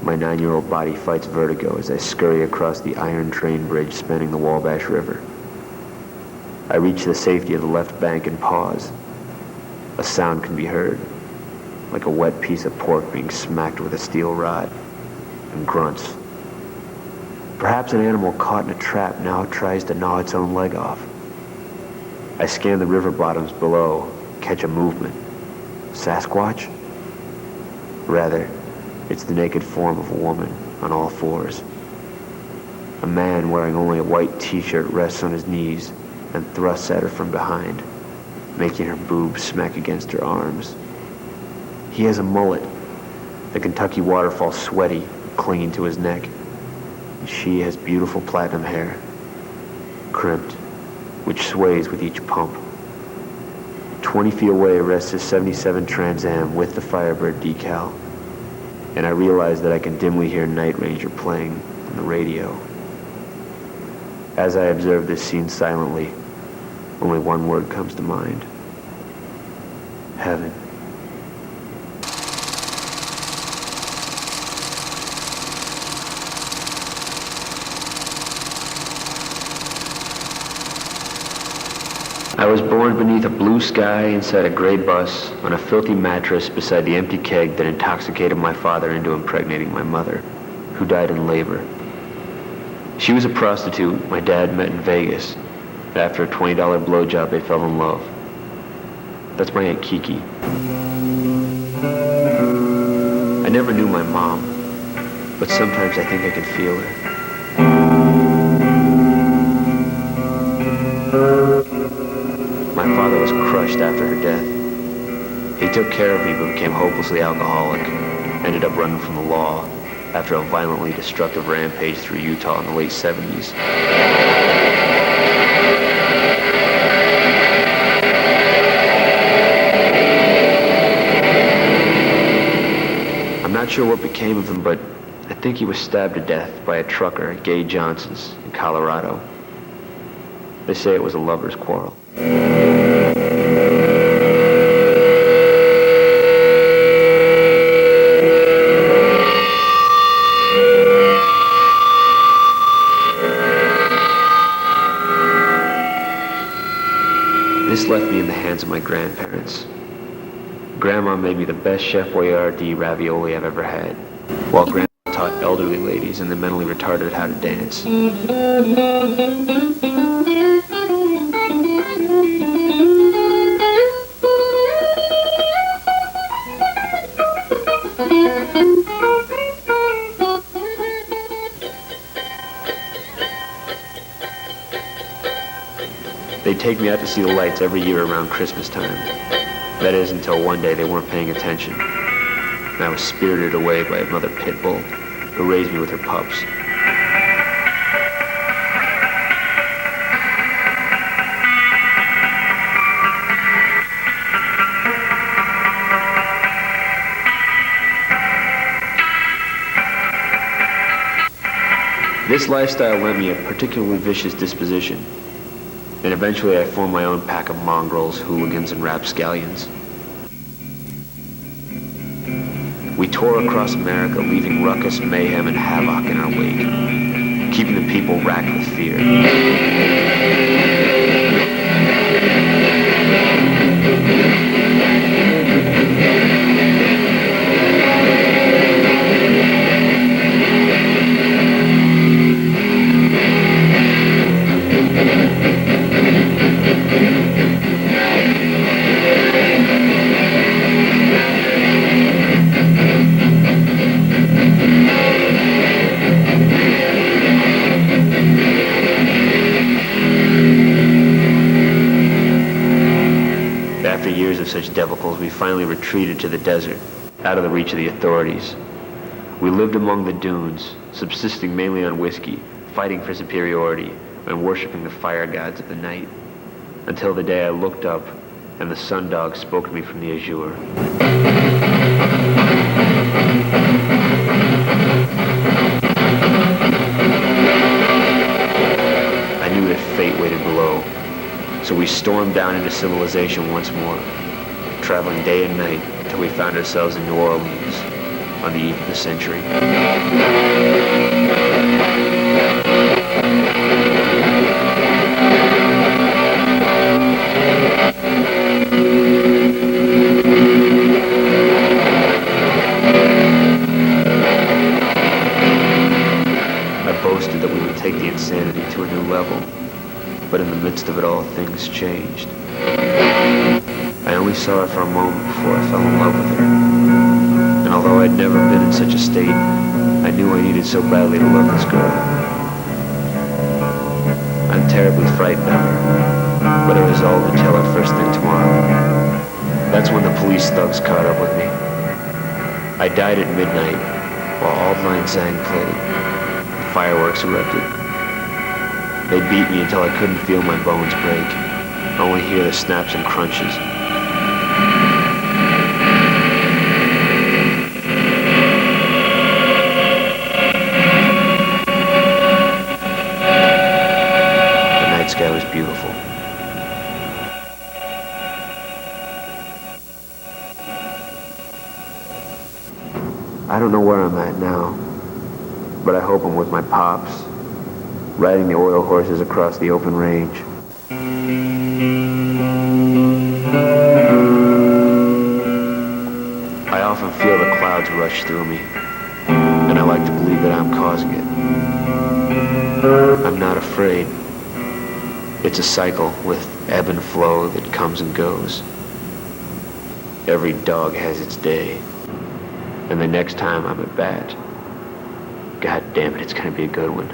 My 9-year-old body fights vertigo as I scurry across the iron train bridge spanning the Wabash River. I reach the safety of the left bank and pause. A sound can be heard, like a wet piece of pork being smacked with a steel rod, and grunts. Perhaps an animal caught in a trap now tries to gnaw its own leg off. I scan the river bottoms below, catch a movement. Sasquatch? Rather, it's the naked form of a woman on all fours. A man wearing only a white t-shirt rests on his knees and thrusts at her from behind, making her boobs smack against her arms. He has a mullet, the Kentucky waterfall sweaty, clinging to his neck. And she has beautiful platinum hair, crimped, which sways with each pump. 20 feet away rests a 77 Trans Am with the Firebird decal, and I realize that I can dimly hear Night Ranger playing on the radio. As I observe this scene silently, only one word comes to mind: heaven. I was born beneath a blue sky inside a gray bus on a filthy mattress beside the empty keg that intoxicated my father into impregnating my mother, who died in labor. She was a prostitute my dad met in Vegas. After a $20 blowjob, they fell in love. That's my Aunt Kiki. I never knew my mom, but sometimes I think I can feel her. My father was crushed after her death. He took care of me but became hopelessly alcoholic, ended up running from the law after a violently destructive rampage through Utah in the late 70s. I'm not sure what became of him, but I think he was stabbed to death by a trucker at Gay Johnson's in Colorado. They say it was a lover's quarrel. This left me in the hands of my grandparents. Grandma made me the best Chef Boyardee ravioli I've ever had, while Grandma taught elderly ladies and the mentally retarded how to dance. They'd take me out to see the lights every year around Christmas time. That is, until one day they weren't paying attention, and I was spirited away by a mother pit bull who raised me with her pups. This lifestyle lent me a particularly vicious disposition, and eventually I formed my own pack of mongrels, hooligans, and rapscallions. We tore across America, leaving ruckus, mayhem, and havoc in our wake, keeping the people racked with fear. After years of such debacles, we finally retreated to the desert, out of the reach of the authorities. We lived among the dunes, subsisting mainly on whiskey, fighting for superiority, and worshiping the fire gods of the night, until the day I looked up and the sundog spoke to me from the azure. I knew that fate waited below, so we stormed down into civilization once more, traveling day and night till we found ourselves in New Orleans, on the eve of the century. I boasted that we would take the insanity to a new level, but in the midst of it all, things changed. I only saw her for a moment before I fell in love with her. And although I'd never been in such a state, I knew I needed so badly to love this girl. I'm terribly frightened of her, but I resolved to tell her first thing tomorrow. That's when the police thugs caught up with me. I died at midnight while Auld Lang Syne played. The fireworks erupted. They beat me until I couldn't feel my bones break. I only hear the snaps and crunches. The night sky was beautiful. I don't know where I'm at now, but I hope I'm with my pops, riding the oil horses across the open range. I often feel the clouds rush through me, and I like to believe that I'm causing it. I'm not afraid. It's a cycle with ebb and flow that comes and goes. Every dog has its day, and the next time I'm at bat, God damn it, it's gonna be a good one.